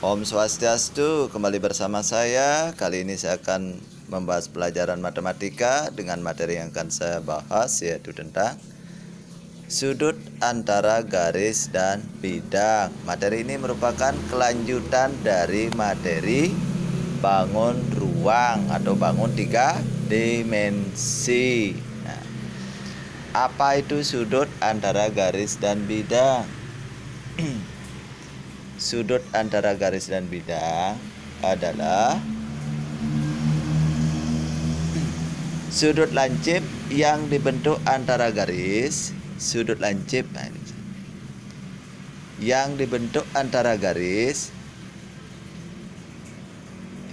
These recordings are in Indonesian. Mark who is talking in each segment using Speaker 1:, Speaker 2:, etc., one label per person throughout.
Speaker 1: Om Swastiastu, kembali bersama saya. Kali ini saya akan membahas pelajaran matematika dengan materi yang akan saya bahas, yaitu tentang sudut antara garis dan bidang. Materi ini merupakan kelanjutan dari materi bangun ruang atau bangun 3 dimensi. Nah, apa itu sudut antara garis dan bidang? Sudut antara garis dan bidang adalah sudut lancip yang dibentuk antara garis, sudut lancip yang dibentuk antara garis,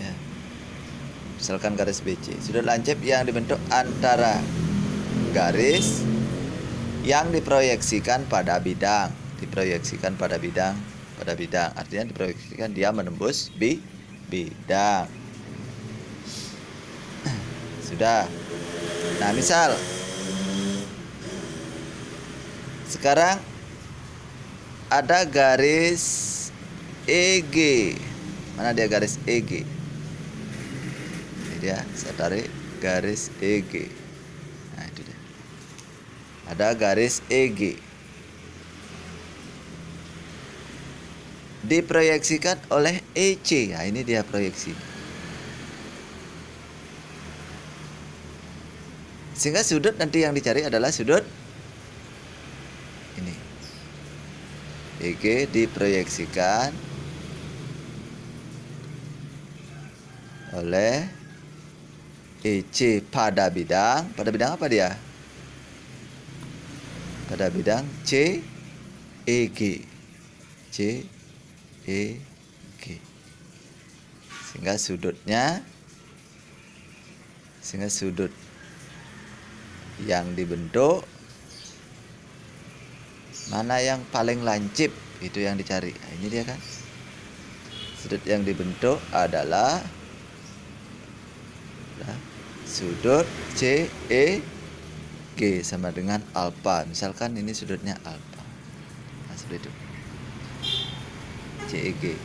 Speaker 1: ya, misalkan garis BC, sudut lancip yang dibentuk antara garis yang diproyeksikan pada bidang, artinya diproyeksikan dia menembus bidang. Sudah. Nah, misal sekarang ada garis EG. Mana dia garis EG? Ini dia, saya tarik garis EG. Nah, itu dia. Ada garis EG. Diproyeksikan oleh EC. Nah, ini dia proyeksi. Sehingga sudut nanti yang dicari adalah sudut ini. EG diproyeksikan oleh EC pada bidang. Pada bidang apa dia? Pada bidang CEG. CEG. Sehingga sudut yang dibentuk mana yang paling lancip, itu yang dicari. Nah, ini dia kan. Sudut yang dibentuk adalah sudut CEG sama dengan alfa. Misalkan ini sudutnya alfa. Nah, seperti itu. CEG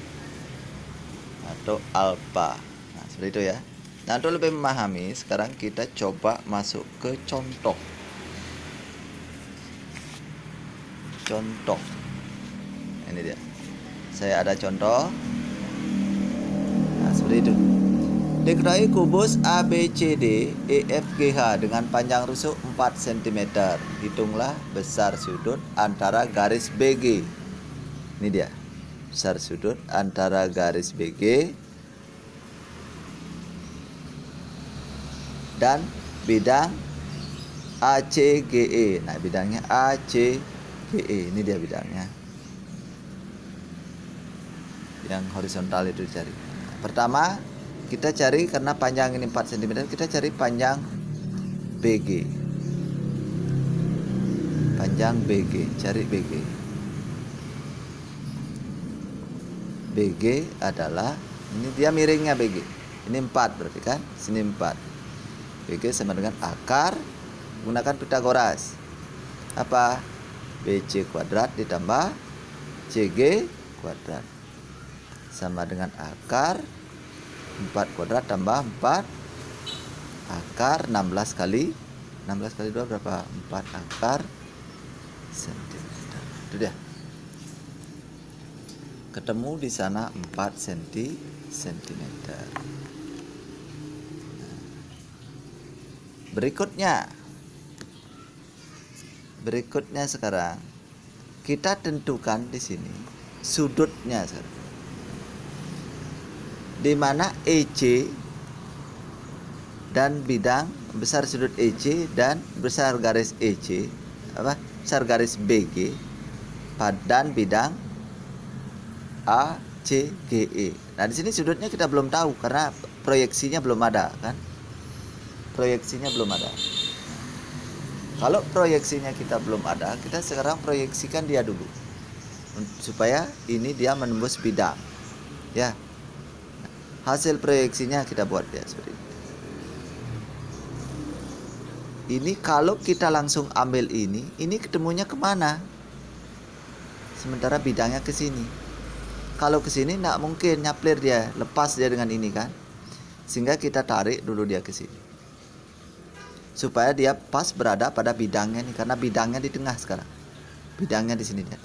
Speaker 1: atau alfa. Nah, seperti itu ya. Nah, untuk lebih memahami, sekarang kita coba masuk ke contoh. Ini dia. Saya ada contoh. Nah, seperti itu. Diketahui kubus ABCD EFGH dengan panjang rusuk 4 cm. Hitunglah besar sudut antara garis BG. Ini dia. Besar sudut antara garis BG dan bidang ACGE. Nah, bidangnya ACGE. Ini dia bidangnya. Yang horizontal itu dicari. Pertama, kita cari karena panjang ini 4 cm, kita cari panjang BG. Panjang BG, cari BG. BG adalah, ini dia miringnya BG. Ini 4 berarti kan? Sini 4. BG sama dengan akar, gunakan Pitagoras. Apa? BC kuadrat ditambah CG kuadrat sama dengan akar 4 kuadrat tambah 4 akar 16 kali 2 berapa? 4 akar cm. Itu dia. Ketemu di sana 4 cm. Berikutnya sekarang kita tentukan di sini sudutnya sekarang. Di mana EC dan bidang, besar sudut EC dan besar garis EC, besar garis BG dan bidang ACGE. Nah, di sini sudutnya kita belum tahu karena proyeksinya belum ada kan? Proyeksinya belum ada. Kalau proyeksinya kita belum ada, kita sekarang proyeksikan dia dulu supaya ini dia menembus bidang. Ya. Hasil proyeksinya kita buat ya seperti ini. Ini kalau kita langsung ambil ini ketemunya kemana? Sementara bidangnya ke sini. kalau ke sini nggak mungkin nyaplir dia, lepas dia dengan ini kan. Sehingga kita tarik dulu dia ke sini. Supaya dia pas berada pada bidangnya nih, karena bidangnya di tengah sekarang. Bidangnya di sini dia.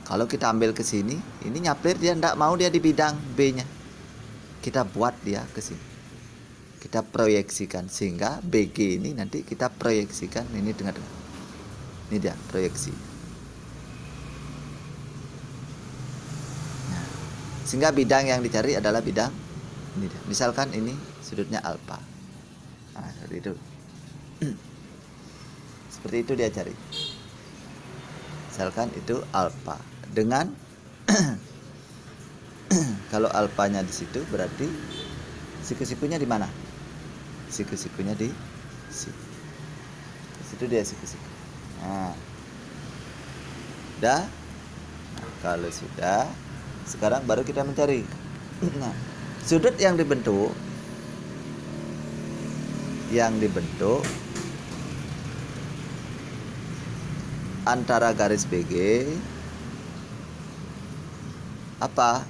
Speaker 1: Kalau kita ambil ke sini, ini nyaplir dia nggak mau dia di bidang B-nya. Kita buat dia ke sini. Kita proyeksikan sehingga BG ini nanti kita proyeksikan ini tengah-tengah. Ini dia proyeksi. Nah, sehingga bidang yang dicari adalah bidang ini dia. Misalkan ini sudutnya alfa. Nah, seperti itu. Seperti itu dia cari. Misalkan itu alfa dengan kalau alfanya di situ berarti siku-sikunya di mana? Siku-sikunya di situ. Di situ dia siku-siku. Nah, udah. Nah, kalau sudah, sekarang baru kita mencari. Nah, sudut yang dibentuk antara garis BG apa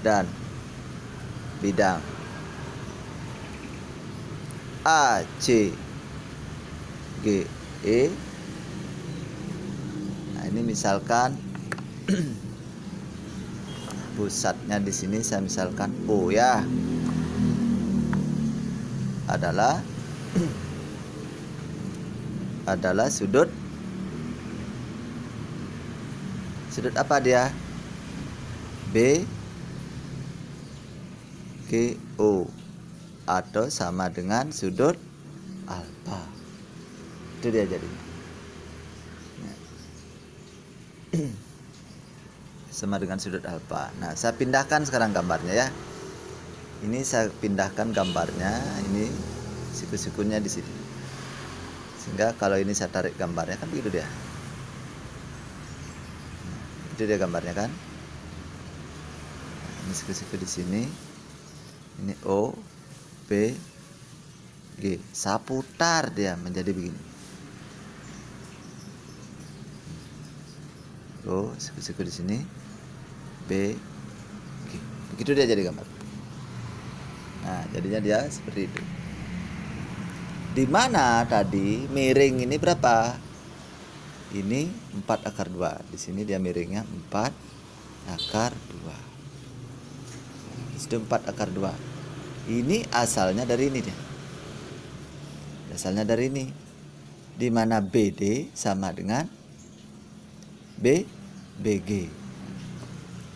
Speaker 1: dan bidang ACGE. Nah, ini misalkan pusatnya di sini saya misalkan O ya. Adalah sudut apa dia? BGO atau sama dengan sudut alfa. Itu dia jadinya. Sama dengan sudut alfa. Nah, saya pindahkan sekarang gambarnya ya. Ini saya pindahkan gambarnya, ini siku-sikunya di sini. Sehingga kalau ini saya tarik gambarnya kan begitu dia. Itu dia gambarnya kan. Ini siku-siku di sini. Ini O, B, G. Saya putar dia menjadi begini. O, siku-siku di sini. B, G. Begitu dia jadi gambar. Nah, jadinya dia seperti itu. Di mana tadi miring ini berapa? Ini 4 akar 2. Di sini dia miringnya 4 akar 2. Itu 4 akar 2. Ini asalnya dari ini dia. Asalnya dari ini. Di mana BD sama dengan BG.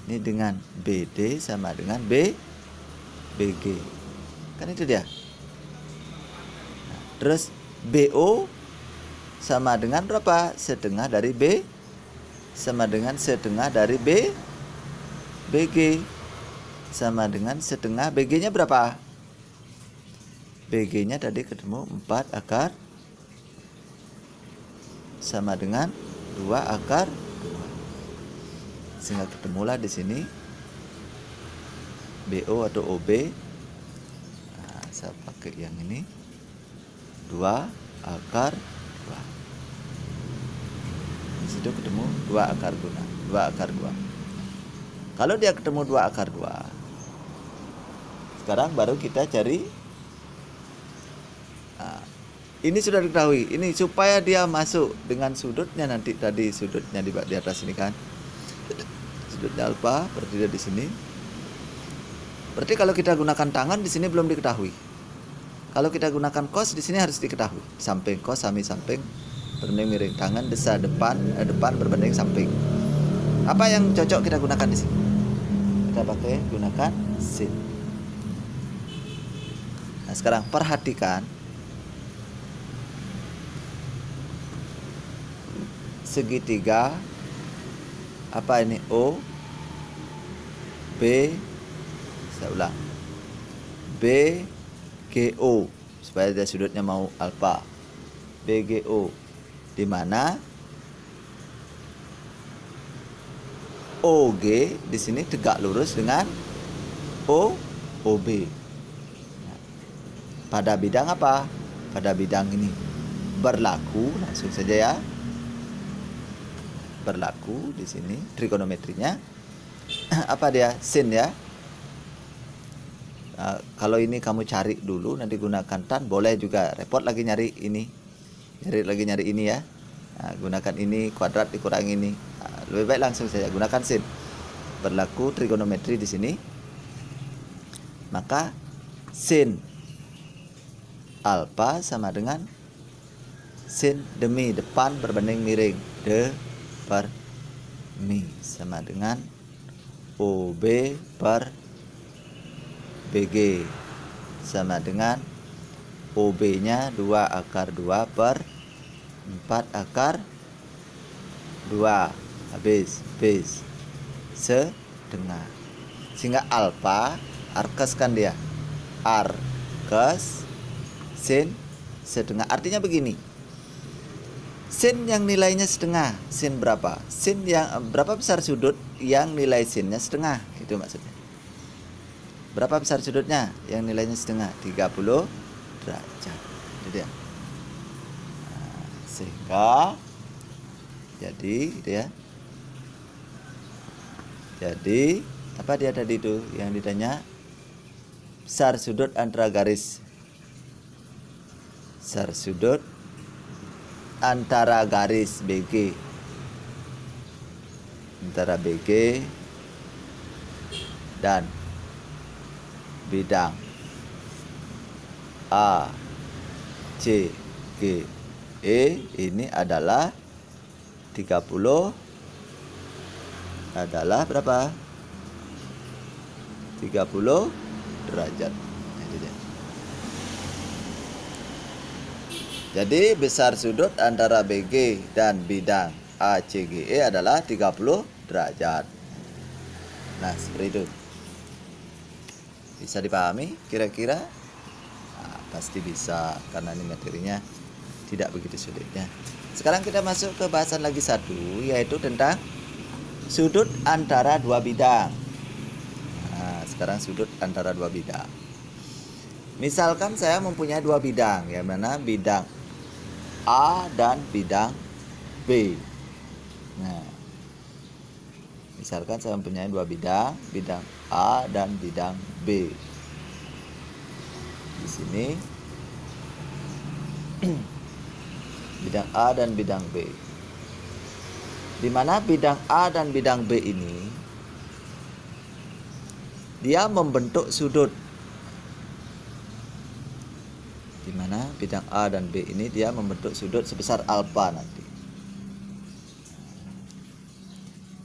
Speaker 1: Ini dengan BD sama dengan BG. Kan itu dia. Nah, terus BO sama dengan berapa? Setengah dari B sama dengan setengah dari BG sama dengan setengah BG-nya berapa? BG-nya tadi ketemu 4 akar sama dengan 2 akar 2. Sehingga ketemulah di sini BO atau OB. Nah, saya pakai yang ini 2 akar 2. Di situ ketemu 2 akar 2. Kalau dia ketemu 2 akar 2, sekarang baru kita cari. Nah, ini sudah diketahui. Ini supaya dia masuk dengan sudutnya nanti tadi sudutnya di atas ini kan. Sudutnya alfa berarti dia di sini. Berarti kalau kita gunakan tangan di sini belum diketahui. Kalau kita gunakan cos di sini harus diketahui. Samping cos sami samping berbanding miring, tangan desa depan berbanding samping. Apa yang cocok kita gunakan di sini? Kita pakai gunakan sin. Nah, sekarang perhatikan segitiga apa ini O B, saya ulang, BGO supaya dia sudutnya mau alfa. BGO di mana OG di sini tegak lurus dengan OB. Nah, pada bidang apa? Pada bidang ini berlaku, langsung saja ya. berlaku di sini trigonometrinya. Apa dia? Sin ya. Nah, kalau ini kamu cari dulu, nanti gunakan tan, boleh juga repot lagi nyari ini. Nyari ini ya. Nah, gunakan ini kuadrat dikurangi ini. Nah, lebih baik langsung saja gunakan sin. Berlaku trigonometri di sini. Maka sin alfa sama dengan sin demi depan berbanding miring de per mi sama dengan OB per BG sama dengan OB nya 2 akar 2 per 4 akar 2 habis setengah, sehingga alfa arkes kan dia arkes sin setengah. Artinya begini, sin yang nilainya setengah, sin berapa? Sin yang berapa besar sudut yang nilai sinnya setengah, itu maksudnya. Berapa besar sudutnya yang nilainya setengah? 30 derajat. Itu dia. Nah, sehingga jadi gitu ya. Jadi apa dia tadi itu yang ditanya? Besar sudut antara garis. Besar sudut antara garis BG, antara BG dan bidang A C G E ini adalah 30 adalah berapa? 30 derajat. Jadi besar sudut antara BG dan bidang ACGE adalah 30 derajat. Nah, seperti itu. Bisa dipahami kira-kira? Nah, pasti bisa, karena ini materinya tidak begitu sulitnya. Sekarang kita masuk ke bahasan lagi satu, yaitu tentang sudut antara dua bidang. Nah, sekarang sudut antara dua bidang. Misalkan saya mempunyai dua bidang, yang mana bidang A dan bidang B. Nah, misalkan saya mempunyai dua bidang, bidang A dan bidang B. Di sini bidang A dan bidang B. Di mana bidang A dan bidang B ini dia membentuk sudut. Di mana bidang A dan B ini dia membentuk sudut sebesar alfa nanti.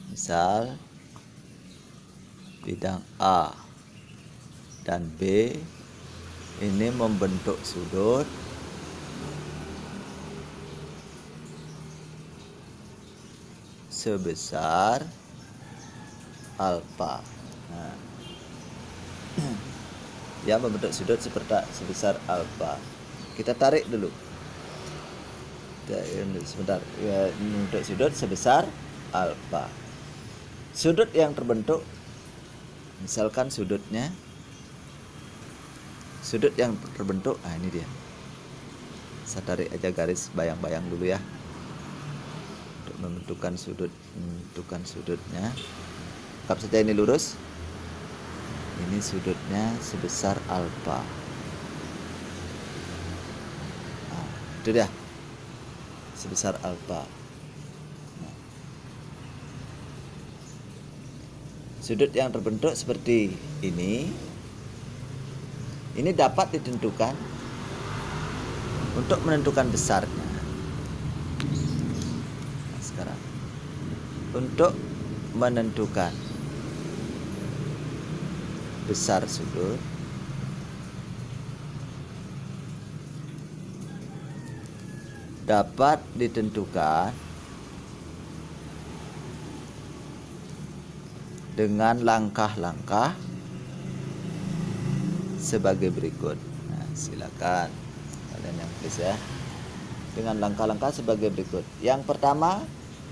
Speaker 1: Misal bidang A dan B ini membentuk sudut sebesar alfa. Nah, ya membentuk sudut sebesar alfa. Kita tarik dulu. Sebentar. Ya, membentuk sudut sebesar alfa. Sudut yang terbentuk, misalkan sudut yang terbentuk, nah ini dia. Saya tarik aja garis bayang-bayang dulu ya. Untuk menentukan sudutnya. Anggap saja ini lurus. Ini sudutnya sebesar alfa. Nah, itu dia. Sebesar alfa. Nah. Sudut yang terbentuk seperti ini dapat ditentukan untuk menentukan besarnya. Nah, sekarang untuk menentukan besar sudut, dapat ditentukan dengan langkah-langkah sebagai berikut. Nah, silakan kalian yang tulis ya. Dengan langkah-langkah sebagai berikut. Yang pertama,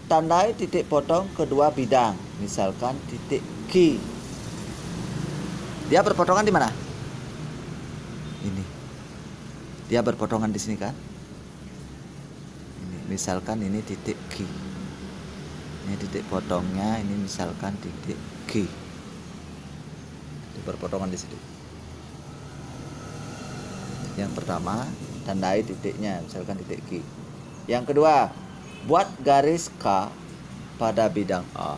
Speaker 1: tandai titik potong kedua bidang. Misalkan titik Q. Dia berpotongan di mana? Ini. Dia berpotongan di sini kan? Ini, misalkan ini titik Q. Ini titik potongnya, ini misalkan titik G. Di perpotongan di sini. Yang pertama, tandai titiknya, misalkan titik G. Yang kedua, buat garis K pada bidang A.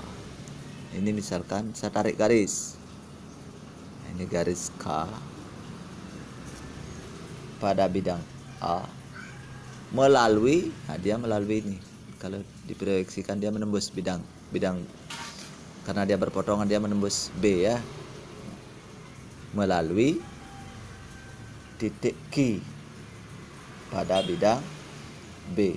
Speaker 1: Ini misalkan saya tarik garis. Ini garis K pada bidang A melalui, nah dia melalui ini. Kalau diproyeksikan dia menembus bidang karena dia berpotongan, dia menembus B ya. Melalui titik Q pada bidang B.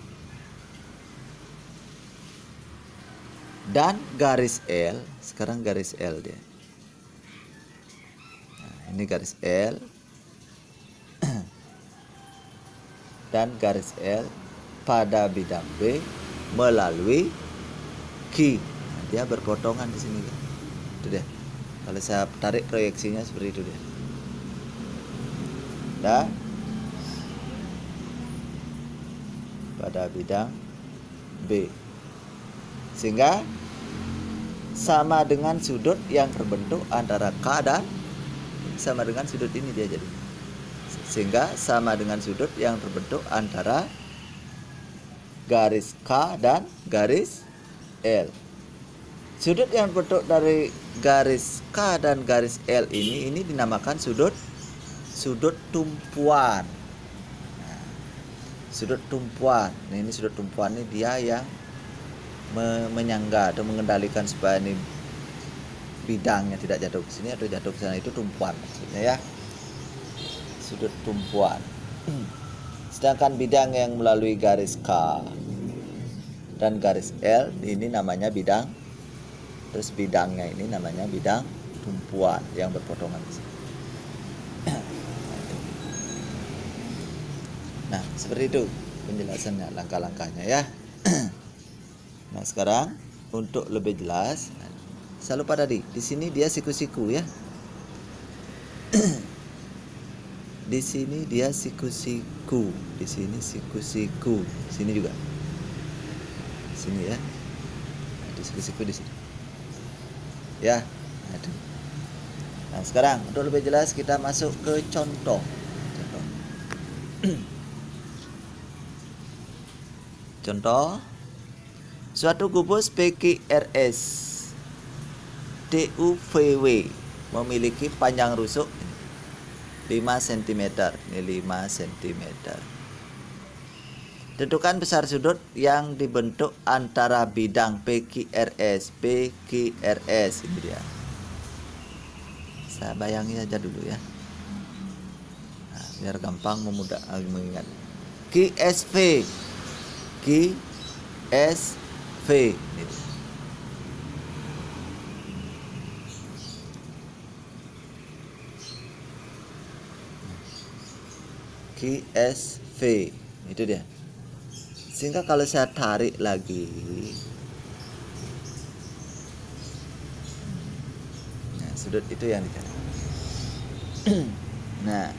Speaker 1: Dan garis L, sekarang garis L dia. Nah, ini garis L dan garis L pada bidang B melalui Q. Nah, dia berpotongan di sini. Itu dia. Kalau saya tarik proyeksinya seperti itu dia. Dan pada bidang B. Sehingga sama dengan sudut yang terbentuk antara K dan sama dengan sudut ini dia jadi. Sehingga sama dengan sudut yang terbentuk antara garis K dan garis L. Sudut yang terbentuk dari garis K dan garis L ini dinamakan sudut tumpuan. Nah, sudut tumpuan. Nah, ini sudut tumpuan ini dia yang menyangga atau mengendalikan supaya ini bidangnya tidak jatuh ke sini atau jatuh ke sana, itu tumpuan maksudnya ya. Sudut tumpuan. Sedangkan bidang yang melalui garis K dan garis L ini namanya bidang. Terus bidangnya ini namanya bidang tumpuan yang berpotongan di sini. Nah, seperti itu penjelasannya, langkah-langkahnya ya. Nah, sekarang untuk lebih jelas, saya lupa tadi, di sini dia siku-siku ya. Di sini dia siku-siku, di sini siku-siku, sini juga, sini ya, di siku-siku di sini, ya. Nah, sekarang untuk lebih jelas kita masuk ke contoh. Contoh, suatu kubus PQRS DUVW memiliki panjang rusuk 5 cm. Ini 5 cm. Tentukan besar sudut yang dibentuk antara bidang PQRS. Ini dia. Saya bayangi aja dulu ya. Nah, biar gampang mengingat. QSV. Ini. QSV itu dia. Sehingga kalau saya tarik lagi, nah sudut itu yang dicari. Nah,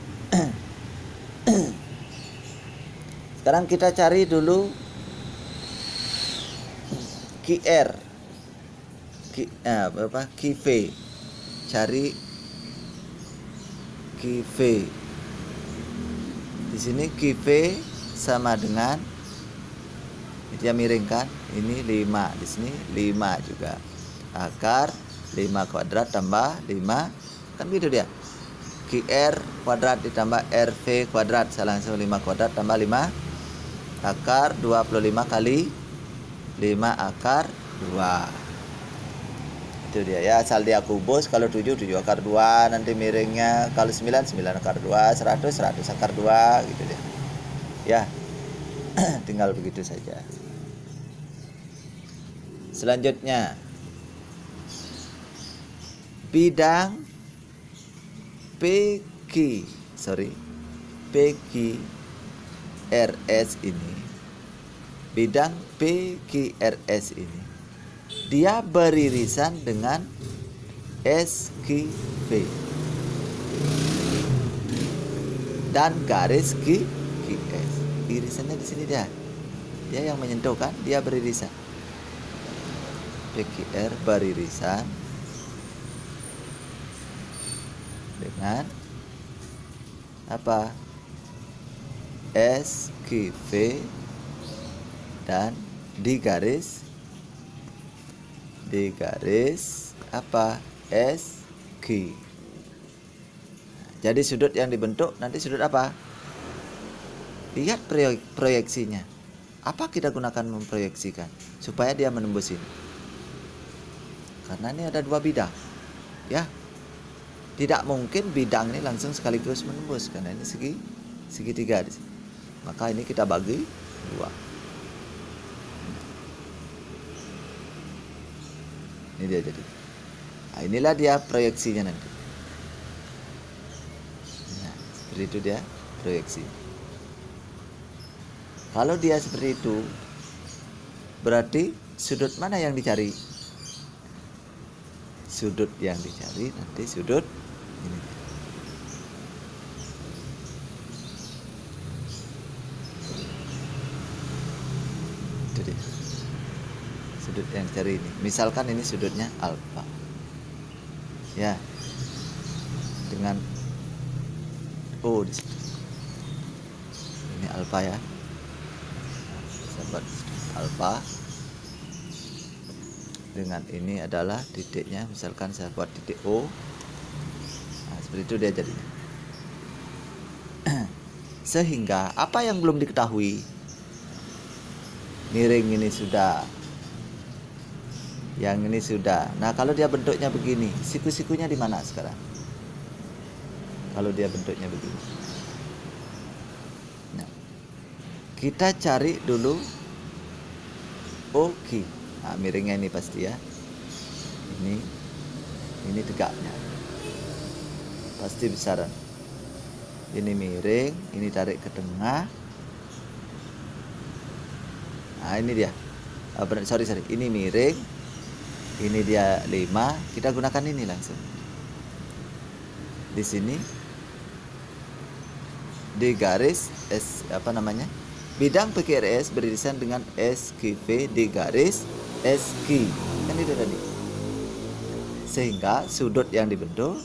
Speaker 1: sekarang kita cari dulu QR, QV, cari QV. Di sini QV sama dengan, dia miringkan, ini 5, di sini 5 juga. Akar 5 kuadrat tambah 5, kan gitu dia. QR kuadrat ditambah RV kuadrat, saya langsung 5 kuadrat tambah 5 akar 25 kali 5 akar 2. Itu dia ya, asal dia kubus. Kalau 7 akar 2 nanti miringnya, kalau 9 akar 2, 100 akar 2 gitu dia. Ya. Tinggal begitu saja. Selanjutnya, bidang PQRS ini, bidang PQRS ini dia beririsan dengan SQV dan garis QS. Irisannya di sini dia yang menyentuh kan, dia beririsan. PQR beririsan dengan apa? SQV dan digaris apa? SQ. Jadi sudut yang dibentuk nanti sudut apa? Lihat proyeksinya. Apa kita gunakan memproyeksikan supaya dia menembus ini? Karena ini ada 2 bidang, ya. Tidak mungkin bidang ini langsung sekaligus menembus karena ini segitiga di sini. Maka ini kita bagi 2. Ini dia jadi. Nah, inilah dia proyeksinya nanti. Nah, seperti itu dia proyeksi. Kalau dia seperti itu, berarti sudut mana yang dicari? Sudut yang dicari nanti sudut ini. Itu dia. Sudut yang dicari ini. Misalkan ini sudutnya alfa. Ya. Dengan O di situ. Ini alfa ya. Sahabat alfa. Dengan ini adalah titiknya, misalkan saya buat titik O. Nah, seperti itu dia jadinya. Sehingga apa yang belum diketahui, miring ini sudah, yang ini sudah. Nah, kalau dia bentuknya begini, siku-sikunya di mana sekarang? Kalau dia bentuknya begini, nah, kita cari dulu OQ. Nah, miringnya ini pasti ya. Ini tegaknya. Pasti besaran. Ini miring, ini tarik ke tengah. Nah, ini dia. Sorry. Ini miring. Ini dia 5. Kita gunakan ini langsung. Di sini di garis bidang PQRS beririsan dengan SQV di garis SQ. Kan itu tadi. Sehingga sudut yang dibentuk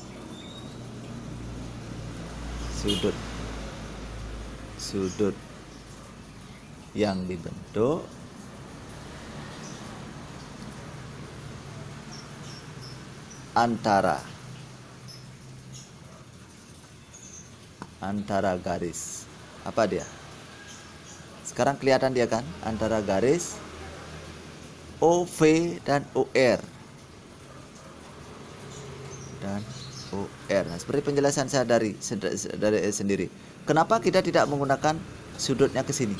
Speaker 1: antara garis apa dia? Sekarang kelihatan dia kan, antara garis OV dan OR. Nah, seperti penjelasan saya dari sendiri. Kenapa kita tidak menggunakan sudutnya ke sini?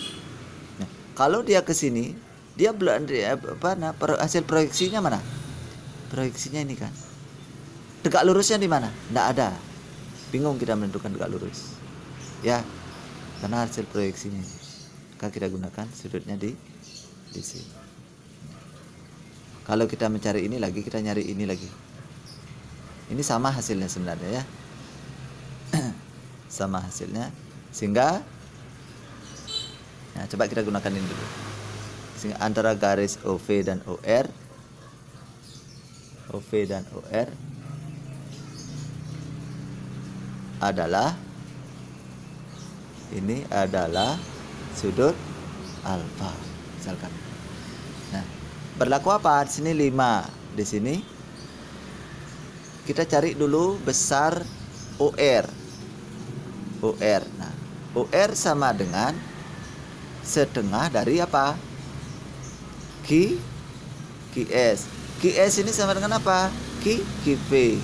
Speaker 1: Nah, kalau dia ke sini, dia hasil proyeksinya mana? Proyeksinya ini kan. Tegak lurusnya di mana? Tidak ada. Bingung kita menentukan tegak lurus. Ya, karena hasil proyeksinya ini. Maka kita gunakan sudutnya di sini. Kalau kita mencari ini lagi, kita nyari ini lagi. Ini sama hasilnya sebenarnya ya. Sama hasilnya. Sehingga nah, coba kita gunakan ini dulu. Sehingga antara garis OV dan OR adalah sudut alfa misalkan. Nah, berlaku apa? Di sini 5. Di sini kita cari dulu besar OR. Nah, OR sama dengan setengah dari apa? QS. QS ini sama dengan apa? QV.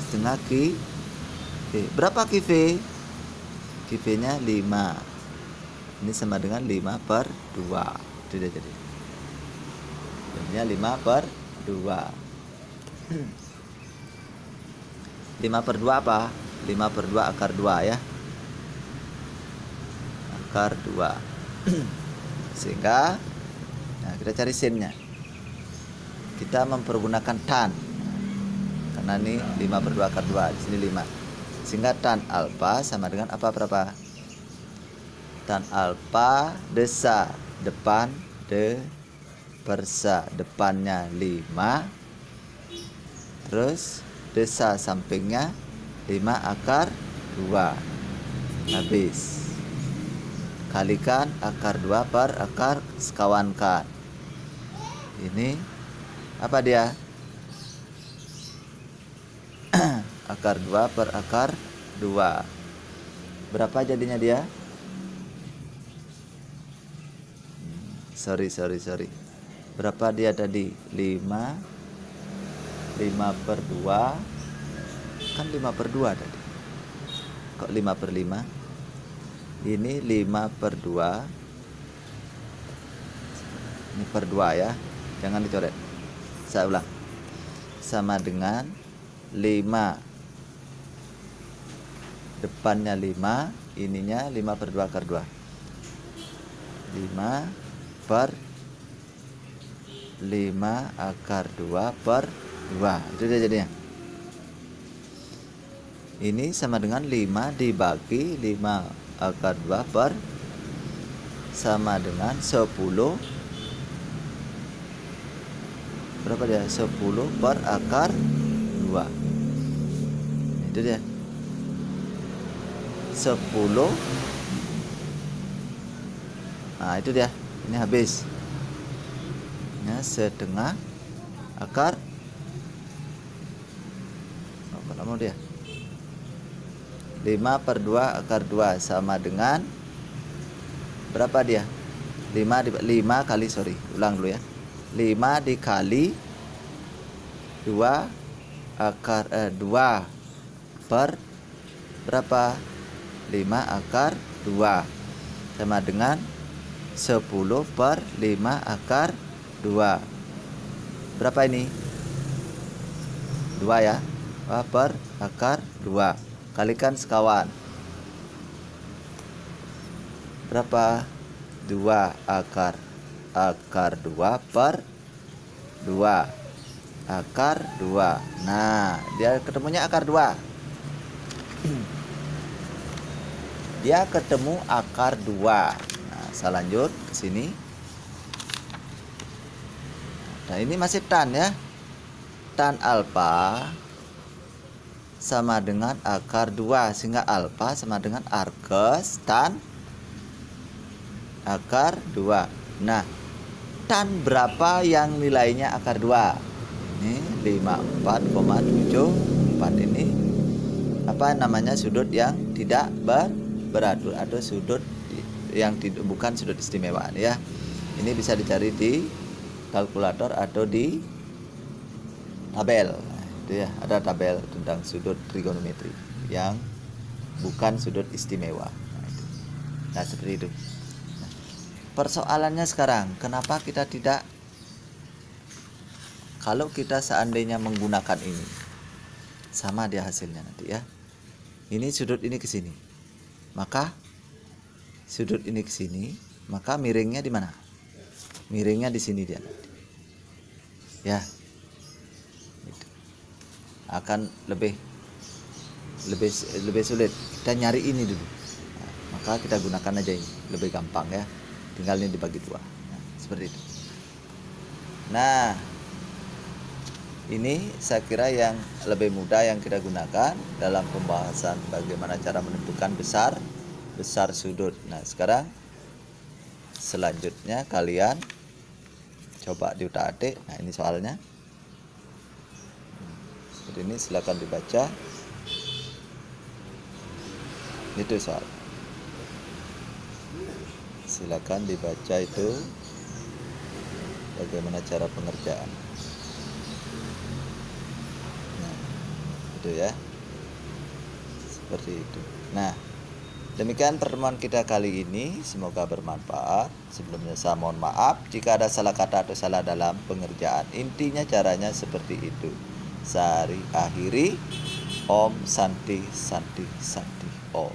Speaker 1: Setengah QV. Berapa QV? QV-nya 5. Ini sama dengan 5/2. Itu dia jadi. Jadinya 5/2. 5/2 apa? 5/2 akar 2 ya. Akar 2. Sehingga nah, kita cari sinnya. Kita mempergunakan tan. Karena ini 5/2 akar 2, di sini 5. Sehingga tan alfa sama dengan apa berapa? Tan alfa desa depan persa depannya 5, terus desa sampingnya 5 akar 2. Habis. Kalikan akar 2 per akar sekawankan. Ini apa dia? Akar 2 per akar 2. Berapa jadinya dia? Sorry. Berapa dia tadi? 5 per 2. Kan 5 per 2 tadi. Kok 5 per 5? Ini 5 per 2. Ini per 2 ya. Jangan dicoret. Saya ulang. Sama dengan 5. Depannya 5, ininya 5 per 2 akar 2. 5 per 5 akar 2 per 2. Itu dia jadinya. Ini sama dengan 5 dibagi 5 akar 2 per, sama dengan 10. Berapa dia? 10 per akar 2. Itu dia. 10. Nah, itu dia. Ini habis. Ini setengah akar. Apa mau dia? 5 per 2 akar 2 sama dengan berapa dia? 5 kali, ulang dulu ya. 5 dikali 2 akar 2 per berapa? 5 akar 2 sama dengan 10 per 5 akar 2. Berapa ini? 2 ya. 2 per akar 2. Kalikan sekawan. Berapa? 2 akar 2 per 2 akar 2. Nah, dia ketemunya akar 2. Dia ketemu akar 2. Nah, saya lanjut ke sini. Nah, ini masih tan ya. Tan alfa sama dengan akar 2, sehingga alfa sama dengan arcus tan akar 2. Nah, tan berapa yang nilainya akar 2? Ini 54,74. Ini apa namanya? Sudut yang tidak beratur atau sudut yang bukan sudut istimewa ya. Ini bisa dicari di kalkulator atau di tabel. Nah, itu ya, ada tabel tentang sudut trigonometri yang bukan sudut istimewa. Nah, seperti itu. Nah, persoalannya sekarang, kenapa kita tidak, kalau kita seandainya menggunakan ini, sama dia hasilnya nanti ya. Ini sudut ini ke sini, maka sudut ini ke sini, maka miringnya di mana? Miringnya di sini dia nanti. Ya. Itu akan lebih sulit. Kita nyari ini dulu. Nah, maka kita gunakan aja ini, lebih gampang ya. Tinggal ini dibagi 2. Nah, seperti itu. Nah, ini saya kira yang lebih mudah yang kita gunakan dalam pembahasan bagaimana cara menentukan besar sudut. Nah, sekarang selanjutnya kalian coba diutak-atik. Nah, ini soalnya. Seperti ini, silakan dibaca. Itu soal. Silakan dibaca itu bagaimana cara pengerjaan. Nah, itu ya. Seperti itu. Nah, demikian pertemuan kita kali ini, semoga bermanfaat. Sebelumnya saya mohon maaf jika ada salah kata atau salah dalam pengerjaan. Intinya caranya seperti itu. Saya akhiri. Om Santi Santi Santi Om.